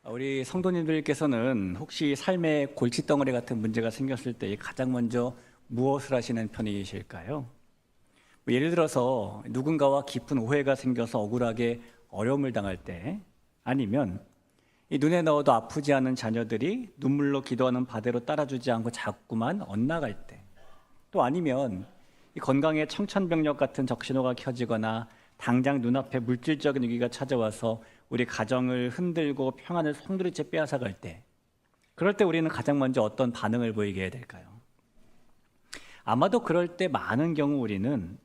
우리 성도님들께서는 혹시 삶에 골칫덩어리 같은 문제가 생겼을 때 가장 먼저 무엇을 하시는 편이실까요? 예를 들어서 누군가와 깊은 오해가 생겨서 억울하게 어려움을 당할 때, 아니면 이 눈에 넣어도 아프지 않은 자녀들이 눈물로 기도하는 바대로 따라주지 않고 자꾸만 엇나갈 때, 또 아니면 이 건강에 청천벽력 같은 적신호가 켜지거나 당장 눈앞에 물질적인 위기가 찾아와서 우리 가정을 흔들고 평안을 송두리째 빼앗아갈 때, 그럴 때 우리는 가장 먼저 어떤 반응을 보이게 해야 될까요? 아마도 그럴 때 많은 경우 우리는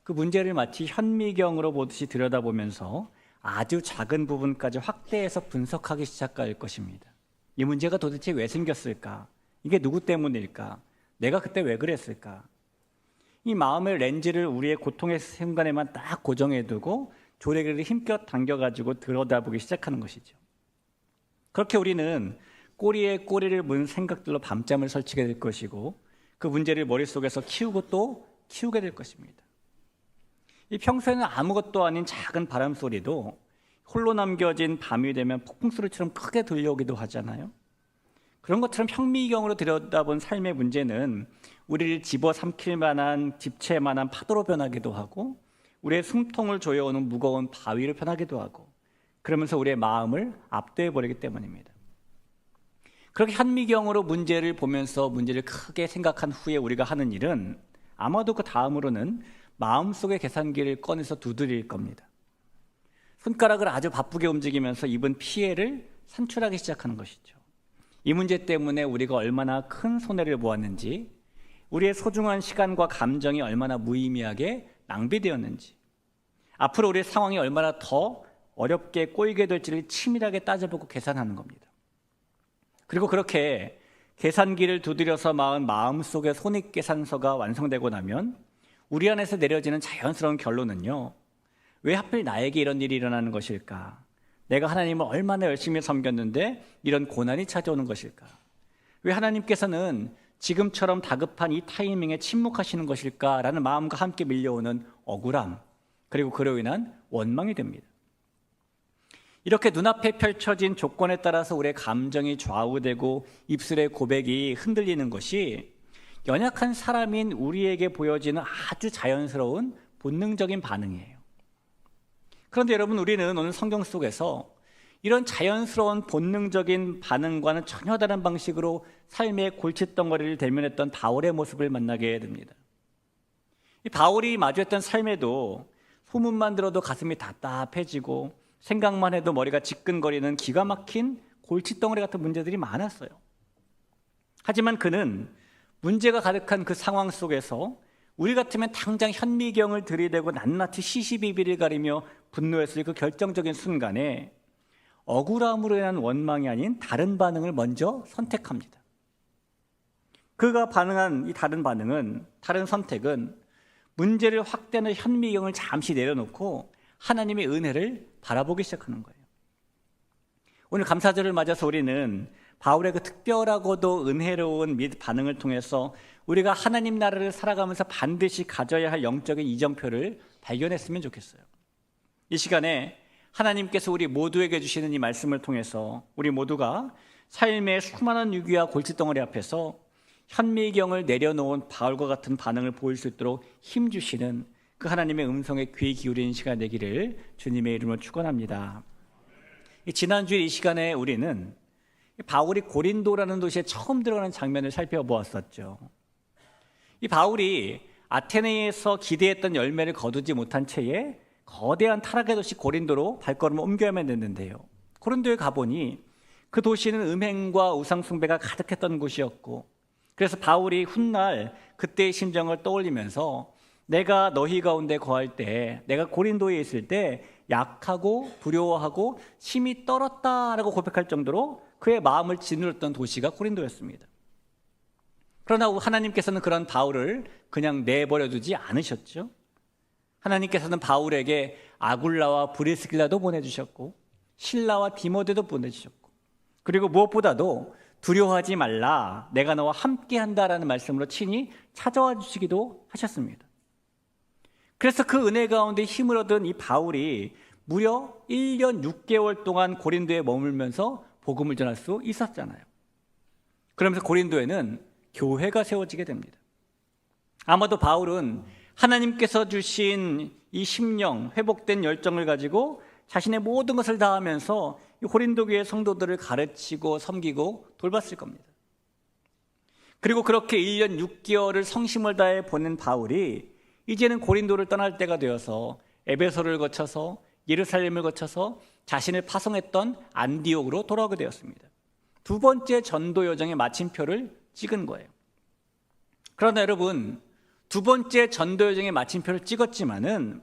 그 문제를 마치 현미경으로 보듯이 들여다보면서 아주 작은 부분까지 확대해서 분석하기 시작할 것입니다. 이 문제가 도대체 왜 생겼을까? 이게 누구 때문일까? 내가 그때 왜 그랬을까? 이 마음의 렌즈를 우리의 고통의 순간에만 딱 고정해두고 조레기를 힘껏 당겨가지고 들여다보기 시작하는 것이죠. 그렇게 우리는 꼬리에 꼬리를 문 생각들로 밤잠을 설치게 될 것이고, 그 문제를 머릿속에서 키우고 또 키우게 될 것입니다. 이 평소에는 아무것도 아닌 작은 바람 소리도 홀로 남겨진 밤이 되면 폭풍소리처럼 크게 들려오기도 하잖아요. 그런 것처럼 현미경으로 들여다본 삶의 문제는 우리를 집어삼킬 만한 집채만한 파도로 변하기도 하고, 우리의 숨통을 조여오는 무거운 바위로 변하기도 하고, 그러면서 우리의 마음을 압도해버리기 때문입니다. 그렇게 현미경으로 문제를 보면서 문제를 크게 생각한 후에 우리가 하는 일은 아마도 그 다음으로는 마음속의 계산기를 꺼내서 두드릴 겁니다. 손가락을 아주 바쁘게 움직이면서 입은 피해를 산출하기 시작하는 것이죠. 이 문제 때문에 우리가 얼마나 큰 손해를 보았는지, 우리의 소중한 시간과 감정이 얼마나 무의미하게 낭비되었는지, 앞으로 우리의 상황이 얼마나 더 어렵게 꼬이게 될지를 치밀하게 따져보고 계산하는 겁니다. 그리고 그렇게 계산기를 두드려서 마은 마음속의 손익계산서가 완성되고 나면 우리 안에서 내려지는 자연스러운 결론은요, 왜 하필 나에게 이런 일이 일어나는 것일까? 내가 하나님을 얼마나 열심히 섬겼는데 이런 고난이 찾아오는 것일까? 왜 하나님께서는 지금처럼 다급한 이 타이밍에 침묵하시는 것일까라는 마음과 함께 밀려오는 억울함, 그리고 그로 인한 원망이 됩니다. 이렇게 눈앞에 펼쳐진 조건에 따라서 우리의 감정이 좌우되고 입술의 고백이 흔들리는 것이 연약한 사람인 우리에게 보여지는 아주 자연스러운 본능적인 반응이에요. 그런데 여러분, 우리는 오늘 성경 속에서 이런 자연스러운 본능적인 반응과는 전혀 다른 방식으로 삶의 골칫덩어리를 대면했던 바울의 모습을 만나게 됩니다. 이 바울이 마주했던 삶에도 소문만 들어도 가슴이 답답해지고 생각만 해도 머리가 지끈거리는 기가 막힌 골칫덩어리 같은 문제들이 많았어요. 하지만 그는 문제가 가득한 그 상황 속에서 우리 같으면 당장 현미경을 들이대고 낱낱이 시시비비를 가리며 분노했을 그 결정적인 순간에 억울함으로 인한 원망이 아닌 다른 반응을 먼저 선택합니다. 그가 반응한 이 다른 선택은 문제를 확대하는 현미경을 잠시 내려놓고 하나님의 은혜를 바라보기 시작하는 거예요. 오늘 감사절을 맞아서 우리는 바울의 그 특별하고도 은혜로운 반응을 통해서 우리가 하나님 나라를 살아가면서 반드시 가져야 할 영적인 이정표를 발견했으면 좋겠어요. 이 시간에 하나님께서 우리 모두에게 주시는 이 말씀을 통해서 우리 모두가 삶의 수많은 위기와 골칫덩어리 앞에서 현미경을 내려놓은 바울과 같은 반응을 보일 수 있도록 힘주시는 그 하나님의 음성에 귀 기울이는 시간 되기를 주님의 이름으로 축원합니다. 지난주에 이 시간에 우리는 바울이 고린도라는 도시에 처음 들어가는 장면을 살펴보았었죠. 이 바울이 아테네에서 기대했던 열매를 거두지 못한 채에 거대한 타락의 도시 고린도로 발걸음을 옮겨야만 됐는데요. 고린도에 가보니 그 도시는 음행과 우상숭배가 가득했던 곳이었고, 그래서 바울이 훗날 그때의 심정을 떠올리면서 내가 너희 가운데 거할 때, 내가 고린도에 있을 때 약하고 두려워하고 심히 떨었다라고 고백할 정도로 그의 마음을 짓눌렀던 도시가 고린도였습니다. 그러나 하나님께서는 그런 바울을 그냥 내버려 두지 않으셨죠. 하나님께서는 바울에게 아굴라와 브리스길라도 보내주셨고 실라와 디모데도 보내주셨고, 그리고 무엇보다도 두려워하지 말라, 내가 너와 함께한다라는 말씀으로 친히 찾아와 주시기도 하셨습니다. 그래서 그 은혜 가운데 힘을 얻은 이 바울이 무려 1년 6개월 동안 고린도에 머물면서 복음을 전할 수 있었잖아요. 그러면서 고린도에는 교회가 세워지게 됩니다. 아마도 바울은 하나님께서 주신 이 심령, 회복된 열정을 가지고 자신의 모든 것을 다하면서 이 고린도 교회 성도들을 가르치고 섬기고 돌봤을 겁니다. 그리고 그렇게 1년 6개월을 성심을 다해 보낸 바울이 이제는 고린도를 떠날 때가 되어서 에베소를 거쳐서 예루살렘을 거쳐서 자신을 파송했던 안디옥으로 돌아오게 되었습니다. 두 번째 전도 여정의 마침표를 찍은 거예요. 그러나 여러분, 두 번째 전도 여정의 마침표를 찍었지만은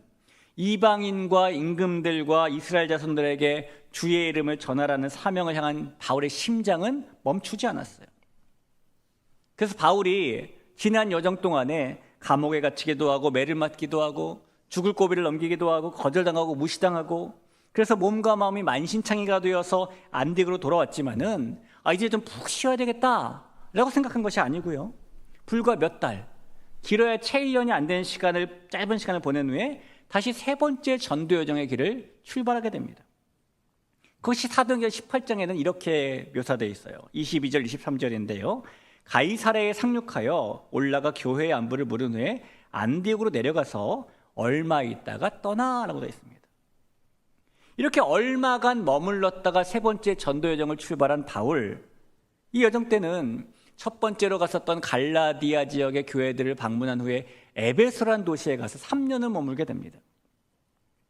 이방인과 임금들과 이스라엘 자손들에게 주의 이름을 전하라는 사명을 향한 바울의 심장은 멈추지 않았어요. 그래서 바울이 지난 여정 동안에 감옥에 갇히기도 하고 매를 맞기도 하고 죽을 고비를 넘기기도 하고 거절당하고 무시당하고 그래서 몸과 마음이 만신창이가 되어서 안디옥으로 돌아왔지만은 이제 좀 푹 쉬어야 되겠다라고 생각한 것이 아니고요. 불과 몇 달, 길어야 채 1년이 안 되는 짧은 시간을 보낸 후에 다시 세 번째 전도 여정의 길을 출발하게 됩니다. 그것이 사도행전 18장에는 이렇게 묘사되어 있어요. 22절, 23절인데요. 가이사랴에 상륙하여 올라가 교회의 안부를 물은 후에 안디옥으로 내려가서 얼마 있다가 떠나라고 되어 있습니다. 이렇게 얼마간 머물렀다가 세 번째 전도 여정을 출발한 바울, 이 여정 때는 첫 번째로 갔었던 갈라디아 지역의 교회들을 방문한 후에 에베소란 도시에 가서 3년을 머물게 됩니다.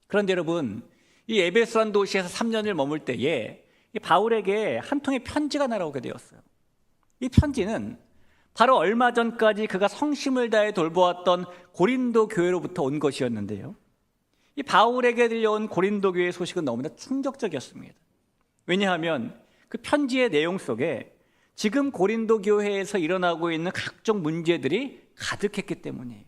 그런데 여러분, 이 에베소란 도시에서 3년을 머물 때에 바울에게 한 통의 편지가 날아오게 되었어요. 이 편지는 바로 얼마 전까지 그가 성심을 다해 돌보았던 고린도 교회로부터 온 것이었는데요. 이 바울에게 들려온 고린도 교회의 소식은 너무나 충격적이었습니다. 왜냐하면 그 편지의 내용 속에 지금 고린도 교회에서 일어나고 있는 각종 문제들이 가득했기 때문이에요.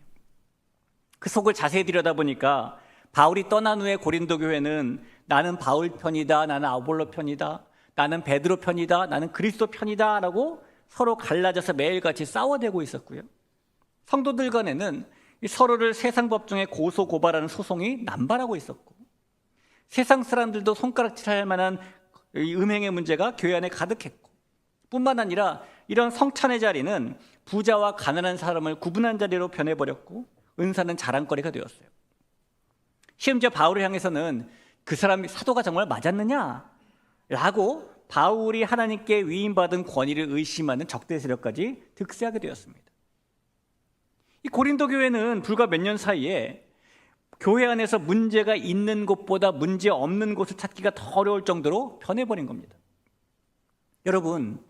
그 속을 자세히 들여다보니까 바울이 떠난 후에 고린도 교회는 나는 바울 편이다, 나는 아볼로 편이다, 나는 베드로 편이다, 나는 그리스도 편이다 라고 서로 갈라져서 매일같이 싸워대고 있었고요. 성도들 간에는 서로를 세상 법정에 고소 고발하는 소송이 남발하고 있었고, 세상 사람들도 손가락질할 만한 음행의 문제가 교회 안에 가득했고, 뿐만 아니라 이런 성찬의 자리는 부자와 가난한 사람을 구분한 자리로 변해버렸고 은사는 자랑거리가 되었어요. 심지어 바울을 향해서는 그 사람이 사도가 정말 맞았느냐? 라고 바울이 하나님께 위임받은 권위를 의심하는 적대 세력까지 득세하게 되었습니다. 이 고린도 교회는 불과 몇 년 사이에 교회 안에서 문제가 있는 곳보다 문제 없는 곳을 찾기가 더 어려울 정도로 변해버린 겁니다. 여러분,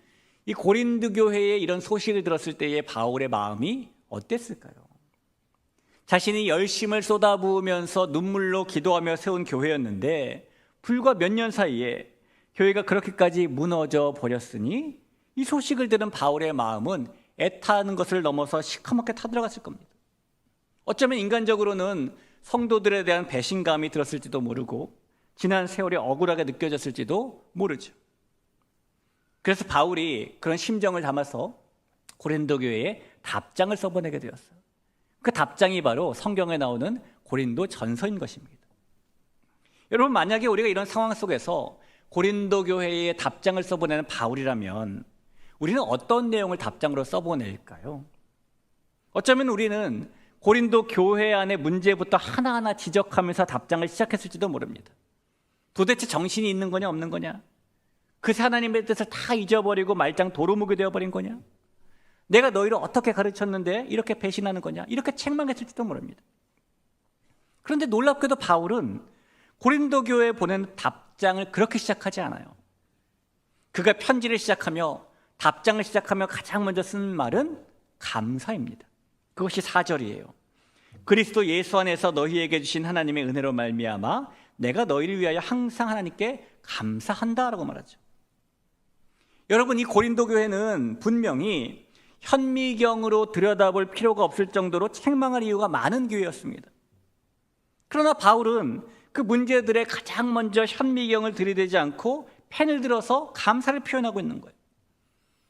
이 고린도 교회의 이런 소식을 들었을 때의 바울의 마음이 어땠을까요? 자신이 열심을 쏟아부으면서 눈물로 기도하며 세운 교회였는데 불과 몇 년 사이에 교회가 그렇게까지 무너져 버렸으니 이 소식을 들은 바울의 마음은 애타는 것을 넘어서 시커멓게 타들어갔을 겁니다. 어쩌면 인간적으로는 성도들에 대한 배신감이 들었을지도 모르고 지난 세월이 억울하게 느껴졌을지도 모르죠. 그래서 바울이 그런 심정을 담아서 고린도 교회에 답장을 써보내게 되었어요. 그 답장이 바로 성경에 나오는 고린도 전서인 것입니다. 여러분, 만약에 우리가 이런 상황 속에서 고린도 교회에 답장을 써보내는 바울이라면 우리는 어떤 내용을 답장으로 써보낼까요? 어쩌면 우리는 고린도 교회 안의 문제부터 하나하나 지적하면서 답장을 시작했을지도 모릅니다. 도대체 정신이 있는 거냐 없는 거냐? 그새 하나님의 뜻을 다 잊어버리고 말짱 도루묵이 되어버린 거냐? 내가 너희를 어떻게 가르쳤는데 이렇게 배신하는 거냐? 이렇게 책망했을지도 모릅니다. 그런데 놀랍게도 바울은 고린도 교회에 보낸 답장을 그렇게 시작하지 않아요. 그가 편지를 시작하며 답장을 시작하며 가장 먼저 쓴 말은 감사입니다. 그것이 4절이에요. 그리스도 예수 안에서 너희에게 주신 하나님의 은혜로 말미암아 내가 너희를 위하여 항상 하나님께 감사한다라고 말하죠. 여러분, 이 고린도 교회는 분명히 현미경으로 들여다볼 필요가 없을 정도로 책망할 이유가 많은 교회였습니다. 그러나 바울은 그 문제들에 가장 먼저 현미경을 들이대지 않고 펜을 들어서 감사를 표현하고 있는 거예요.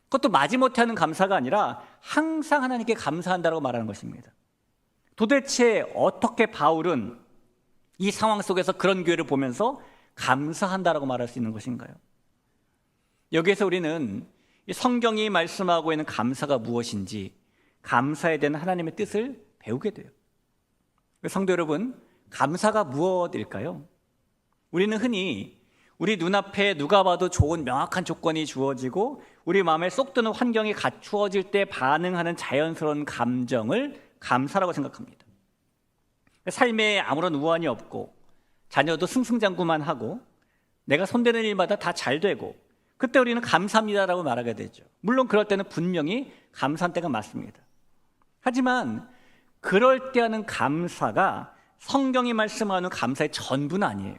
그것도 마지못해 하는 감사가 아니라 항상 하나님께 감사한다고 말하는 것입니다. 도대체 어떻게 바울은 이 상황 속에서 그런 교회를 보면서 감사한다라고 말할 수 있는 것인가요? 여기에서 우리는 이 성경이 말씀하고 있는 감사가 무엇인지, 감사에 대한 하나님의 뜻을 배우게 돼요. 성도 여러분, 감사가 무엇일까요? 우리는 흔히 우리 눈앞에 누가 봐도 좋은 명확한 조건이 주어지고 우리 마음에 쏙 드는 환경이 갖추어질 때 반응하는 자연스러운 감정을 감사라고 생각합니다. 삶에 아무런 우환이 없고 자녀도 승승장구만 하고 내가 손대는 일마다 다 잘 되고 그때 우리는 감사합니다라고 말하게 되죠. 물론 그럴 때는 분명히 감사한 때가 맞습니다. 하지만 그럴 때 하는 감사가 성경이 말씀하는 감사의 전부는 아니에요.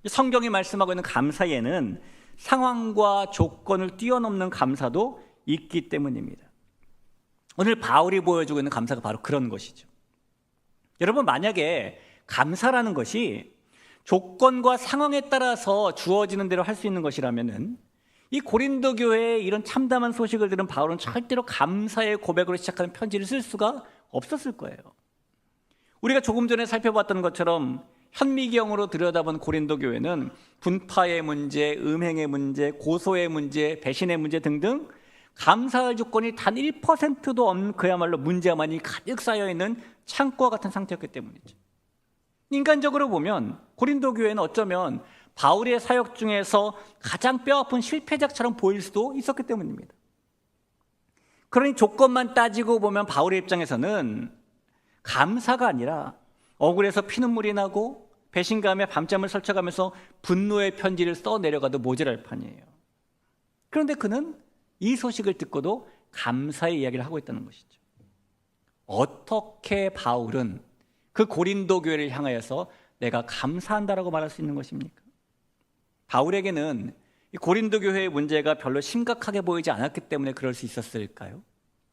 성경이 말씀하고 있는 감사에는 상황과 조건을 뛰어넘는 감사도 있기 때문입니다. 오늘 바울이 보여주고 있는 감사가 바로 그런 것이죠. 여러분, 만약에 감사라는 것이 조건과 상황에 따라서 주어지는 대로 할 수 있는 것이라면은 이 고린도 교회의 이런 참담한 소식을 들은 바울은 절대로 감사의 고백으로 시작하는 편지를 쓸 수가 없었을 거예요. 우리가 조금 전에 살펴봤던 것처럼 현미경으로 들여다본 고린도 교회는 분파의 문제, 음행의 문제, 고소의 문제, 배신의 문제 등등 감사할 조건이 단 1%도 없는 그야말로 문제만이 가득 쌓여있는 창고와 같은 상태였기 때문이죠. 인간적으로 보면 고린도 교회는 어쩌면 바울의 사역 중에서 가장 뼈아픈 실패작처럼 보일 수도 있었기 때문입니다. 그러니 조건만 따지고 보면 바울의 입장에서는 감사가 아니라 억울해서 피눈물이 나고 배신감에 밤잠을 설쳐가면서 분노의 편지를 써내려가도 모자랄 판이에요. 그런데 그는 이 소식을 듣고도 감사의 이야기를 하고 있다는 것이죠. 어떻게 바울은 그 고린도 교회를 향하여서 내가 감사한다라고 말할 수 있는 것입니까? 바울에게는 이 고린도 교회의 문제가 별로 심각하게 보이지 않았기 때문에 그럴 수 있었을까요?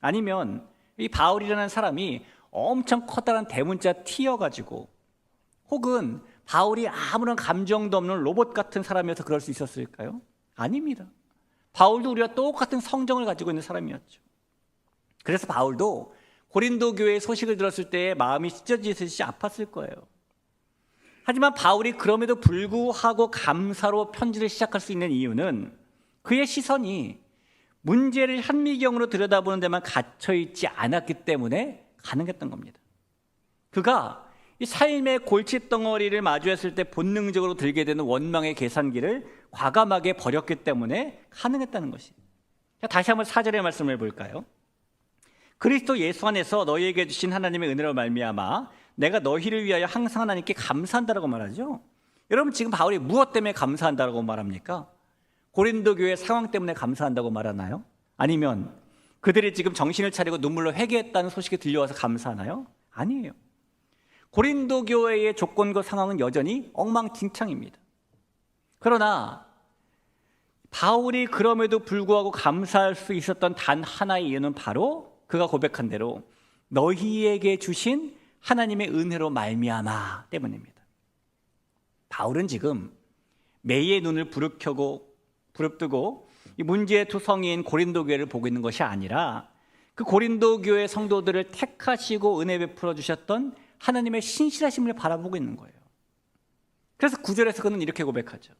아니면 이 바울이라는 사람이 엄청 커다란 대문자 T여가지고 혹은 바울이 아무런 감정도 없는 로봇 같은 사람이어서 그럴 수 있었을까요? 아닙니다. 바울도 우리와 똑같은 성정을 가지고 있는 사람이었죠. 그래서 바울도 고린도 교회의 소식을 들었을 때 마음이 찢어지듯이 아팠을 거예요. 하지만 바울이 그럼에도 불구하고 감사로 편지를 시작할 수 있는 이유는 그의 시선이 문제를 현미경으로 들여다보는 데만 갇혀있지 않았기 때문에 가능했던 겁니다. 그가 이 삶의 골칫덩어리를 마주했을 때 본능적으로 들게 되는 원망의 계산기를 과감하게 버렸기 때문에 가능했다는 것이에요. 다시 한번 4절의 말씀을 볼까요? 그리스도 예수 안에서 너희에게 주신 하나님의 은혜로 말미암아 내가 너희를 위하여 항상 하나님께 감사한다라고 말하죠. 여러분, 지금 바울이 무엇 때문에 감사한다라고 말합니까? 고린도 교회 상황 때문에 감사한다고 말하나요? 아니면 그들이 지금 정신을 차리고 눈물로 회개했다는 소식이 들려와서 감사하나요? 아니에요. 고린도 교회의 조건과 상황은 여전히 엉망진창입니다. 그러나 바울이 그럼에도 불구하고 감사할 수 있었던 단 하나의 이유는 바로 그가 고백한 대로 너희에게 주신 하나님의 은혜로 말미암아 때문입니다. 바울은 지금 매의 눈을 부릅뜨고 이 문제의 투성이인 고린도 교회를 보고 있는 것이 아니라 그 고린도 교회 성도들을 택하시고 은혜 베풀어 주셨던 하나님의 신실하심을 바라보고 있는 거예요. 그래서 9절에서 그는 이렇게 고백하죠.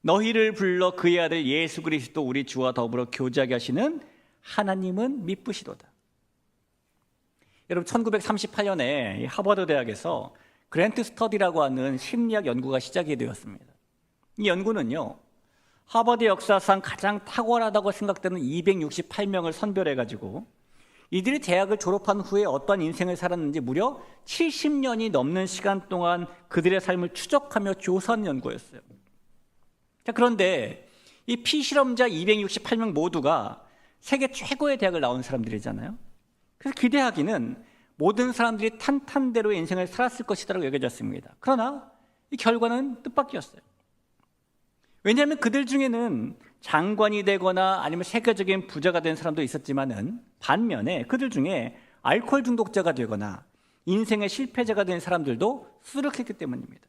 너희를 불러 그의 아들 예수 그리스도 우리 주와 더불어 교제하게 하시는 하나님은 미쁘시도다. 여러분, 1938년에 하버드 대학에서 그랜트 스터디라고 하는 심리학 연구가 시작이 되었습니다. 이 연구는요, 하버드 역사상 가장 탁월하다고 생각되는 268명을 선별해가지고 이들이 대학을 졸업한 후에 어떤 인생을 살았는지 무려 70년이 넘는 시간 동안 그들의 삶을 추적하며 조사한 연구였어요. 자, 그런데 이 피실험자 268명 모두가 세계 최고의 대학을 나온 사람들이잖아요. 그래서 기대하기는 모든 사람들이 탄탄대로의 인생을 살았을 것이라고 여겨졌습니다. 그러나 이 결과는 뜻밖이었어요. 왜냐하면 그들 중에는 장관이 되거나 아니면 세계적인 부자가 된 사람도 있었지만은 반면에 그들 중에 알코올 중독자가 되거나 인생의 실패자가 된 사람들도 수두룩했기 때문입니다.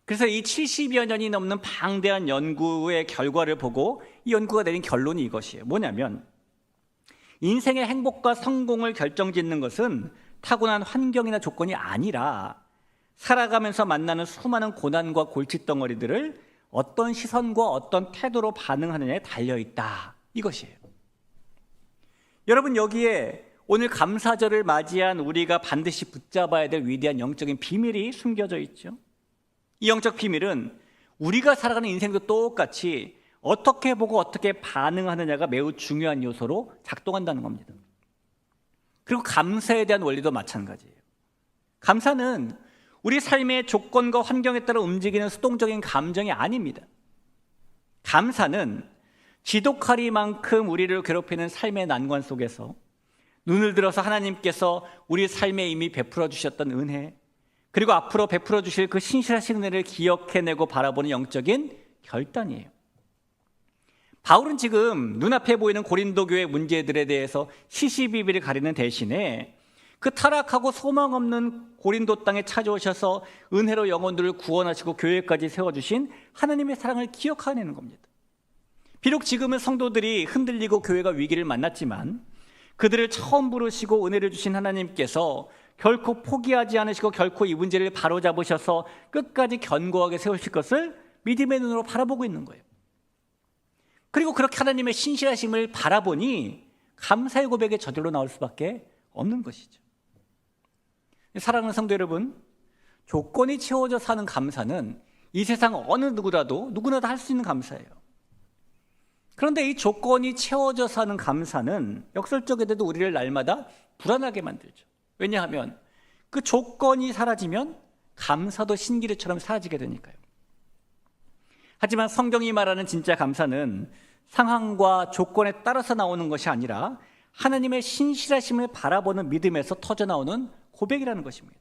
그래서 이 70여 년이 넘는 방대한 연구의 결과를 보고 이 연구가 내린 결론이 이것이에요. 뭐냐면 인생의 행복과 성공을 결정짓는 것은 타고난 환경이나 조건이 아니라 살아가면서 만나는 수많은 고난과 골칫덩어리들을 어떤 시선과 어떤 태도로 반응하느냐에 달려있다. 이것이에요. 여러분, 여기에 오늘 감사절을 맞이한 우리가 반드시 붙잡아야 될 위대한 영적인 비밀이 숨겨져 있죠. 이 영적 비밀은 우리가 살아가는 인생도 똑같이 어떻게 보고 어떻게 반응하느냐가 매우 중요한 요소로 작동한다는 겁니다. 그리고 감사에 대한 원리도 마찬가지예요. 감사는 우리 삶의 조건과 환경에 따라 움직이는 수동적인 감정이 아닙니다. 감사는 지독하리만큼 우리를 괴롭히는 삶의 난관 속에서 눈을 들어서 하나님께서 우리 삶에 이미 베풀어 주셨던 은혜, 그리고 앞으로 베풀어 주실 그 신실하신 은혜를 기억해내고 바라보는 영적인 결단이에요. 바울은 지금 눈앞에 보이는 고린도 교회 문제들에 대해서 시시비비를 가리는 대신에 그 타락하고 소망 없는 고린도 땅에 찾아오셔서 은혜로 영혼들을 구원하시고 교회까지 세워주신 하나님의 사랑을 기억하는 겁니다. 비록 지금은 성도들이 흔들리고 교회가 위기를 만났지만 그들을 처음 부르시고 은혜를 주신 하나님께서 결코 포기하지 않으시고 결코 이 문제를 바로잡으셔서 끝까지 견고하게 세우실 것을 믿음의 눈으로 바라보고 있는 거예요. 그리고 그렇게 하나님의 신실하심을 바라보니 감사의 고백이 저절로 나올 수밖에 없는 것이죠. 사랑하는 성도 여러분, 조건이 채워져 사는 감사는 이 세상 어느 누구나 다 할 수 있는 감사예요. 그런데 이 조건이 채워져 사는 감사는 역설적에도 우리를 날마다 불안하게 만들죠. 왜냐하면 그 조건이 사라지면 감사도 신기루처럼 사라지게 되니까요. 하지만 성경이 말하는 진짜 감사는 상황과 조건에 따라서 나오는 것이 아니라 하나님의 신실하심을 바라보는 믿음에서 터져나오는 고백이라는 것입니다.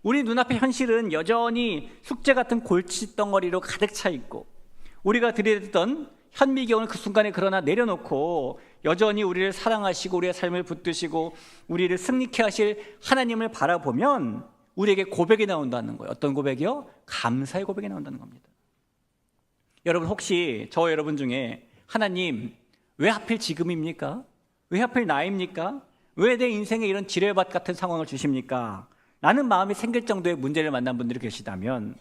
우리 눈앞의 현실은 여전히 숙제 같은 골칫덩어리로 가득 차 있고 우리가 들이댔던 현미경을 그 순간에 그러나 내려놓고 여전히 우리를 사랑하시고 우리의 삶을 붙드시고 우리를 승리케 하실 하나님을 바라보면 우리에게 고백이 나온다는 거예요. 어떤 고백이요? 감사의 고백이 나온다는 겁니다. 여러분, 혹시 저 여러분 중에 하나님 왜 하필 지금입니까? 왜 하필 나입니까? 왜 내 인생에 이런 지뢰밭 같은 상황을 주십니까? 라는 마음이 생길 정도의 문제를 만난 분들이 계시다면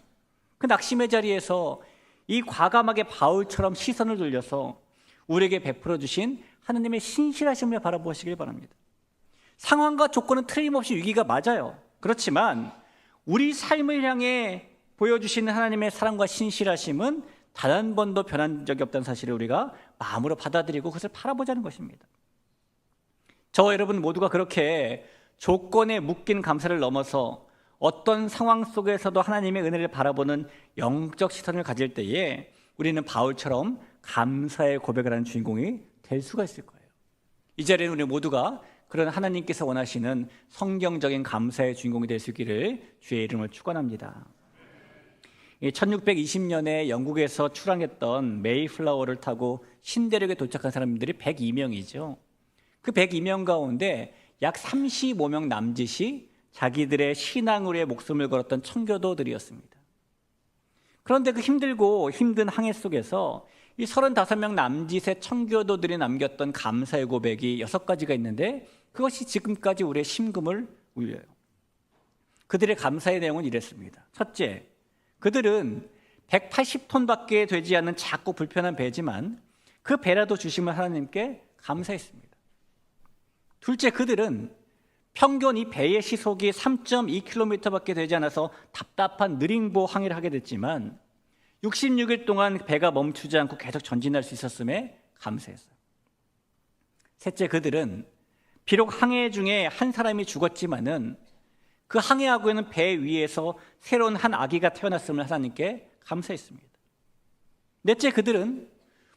그 낙심의 자리에서 이 과감하게 바울처럼 시선을 돌려서 우리에게 베풀어 주신 하나님의 신실하심을 바라보시길 바랍니다. 상황과 조건은 틀림없이 위기가 맞아요. 그렇지만 우리 삶을 향해 보여주시는 하나님의 사랑과 신실하심은 단 한 번도 변한 적이 없다는 사실을 우리가 마음으로 받아들이고 그것을 바라보자는 것입니다. 저와 여러분 모두가 그렇게 조건에 묶인 감사를 넘어서 어떤 상황 속에서도 하나님의 은혜를 바라보는 영적 시선을 가질 때에 우리는 바울처럼 감사의 고백을 하는 주인공이 될 수가 있을 거예요. 이 자리에는 우리 모두가 그런 하나님께서 원하시는 성경적인 감사의 주인공이 될 수 있기를 주의 이름을 축원합니다. 1620년에 영국에서 출항했던 메이플라워를 타고 신대륙에 도착한 사람들이 102명이죠. 그 102명 가운데 약 35명 남짓이 자기들의 신앙으로 목숨을 걸었던 청교도들이었습니다. 그런데 그 힘들고 힘든 항해 속에서 이 35명 남짓의 청교도들이 남겼던 감사의 고백이 6가지가 있는데 그것이 지금까지 우리의 심금을 울려요. 그들의 감사의 내용은 이랬습니다. 첫째, 그들은 180톤밖에 되지 않는 작고 불편한 배지만 그 배라도 주심을 하나님께 감사했습니다. 둘째, 그들은 평균 이 배의 시속이 3.2km밖에 되지 않아서 답답한 느림보 항해를 하게 됐지만 66일 동안 배가 멈추지 않고 계속 전진할 수 있었음에 감사했어요. 셋째, 그들은 비록 항해 중에 한 사람이 죽었지만은 그 항해하고 있는 배 위에서 새로운 한 아기가 태어났음을 하나님께 감사했습니다. 넷째, 그들은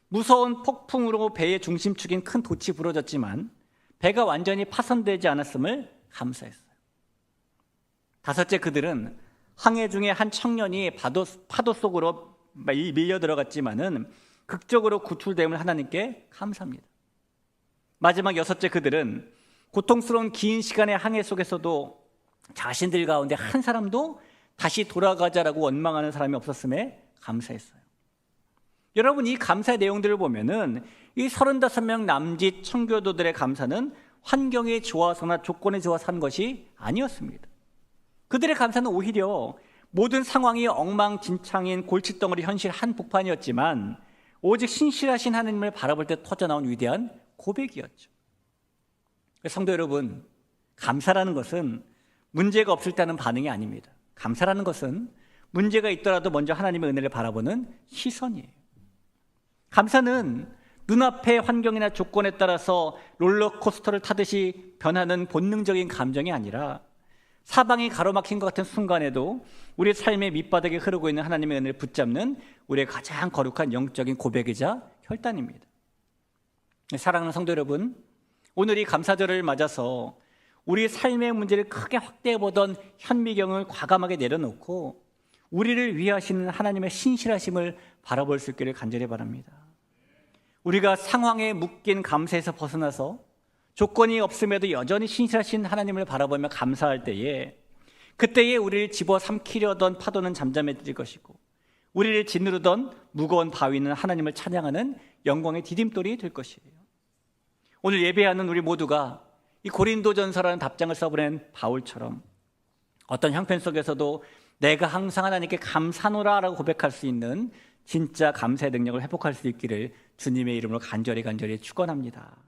무서운 폭풍으로 배의 중심축인 큰 돛이 부러졌지만 배가 완전히 파손되지 않았음을 감사했어요. 다섯째, 그들은 항해 중에 한 청년이 파도 속으로 밀려 들어갔지만은 극적으로 구출됨을 하나님께 감사합니다. 마지막 여섯째, 그들은 고통스러운 긴 시간의 항해 속에서도 자신들 가운데 한 사람도 다시 돌아가자라고 원망하는 사람이 없었음에 감사했어요. 여러분, 이 감사의 내용들을 보면은 이 35명 남짓 청교도들의 감사는 환경이 좋아서나 조건이 좋아서 한 것이 아니었습니다. 그들의 감사는 오히려 모든 상황이 엉망진창인 골칫덩어리 현실 한복판이었지만 오직 신실하신 하나님을 바라볼 때 터져나온 위대한 고백이었죠. 성도 여러분, 감사라는 것은 문제가 없을 때 하는 반응이 아닙니다. 감사라는 것은 문제가 있더라도 먼저 하나님의 은혜를 바라보는 시선이에요. 감사는 눈앞의 환경이나 조건에 따라서 롤러코스터를 타듯이 변하는 본능적인 감정이 아니라 사방이 가로막힌 것 같은 순간에도 우리 삶의 밑바닥에 흐르고 있는 하나님의 은혜를 붙잡는 우리의 가장 거룩한 영적인 고백이자 혈단입니다. 사랑하는 성도 여러분, 오늘 이 감사절을 맞아서 우리 삶의 문제를 크게 확대해보던 현미경을 과감하게 내려놓고 우리를 위하시는 하나님의 신실하심을 바라볼 수 있기를 간절히 바랍니다. 우리가 상황에 묶인 감사에서 벗어나서 조건이 없음에도 여전히 신실하신 하나님을 바라보며 감사할 때에 그때에 우리를 집어삼키려던 파도는 잠잠해질 것이고 우리를 짓누르던 무거운 바위는 하나님을 찬양하는 영광의 디딤돌이 될 것이에요. 오늘 예배하는 우리 모두가 이 고린도전서라는 답장을 써보낸 바울처럼 어떤 형편 속에서도 내가 항상 하나님께 감사노라 라고 고백할 수 있는 진짜 감사의 능력을 회복할 수 있기를 주님의 이름으로 간절히 축원합니다.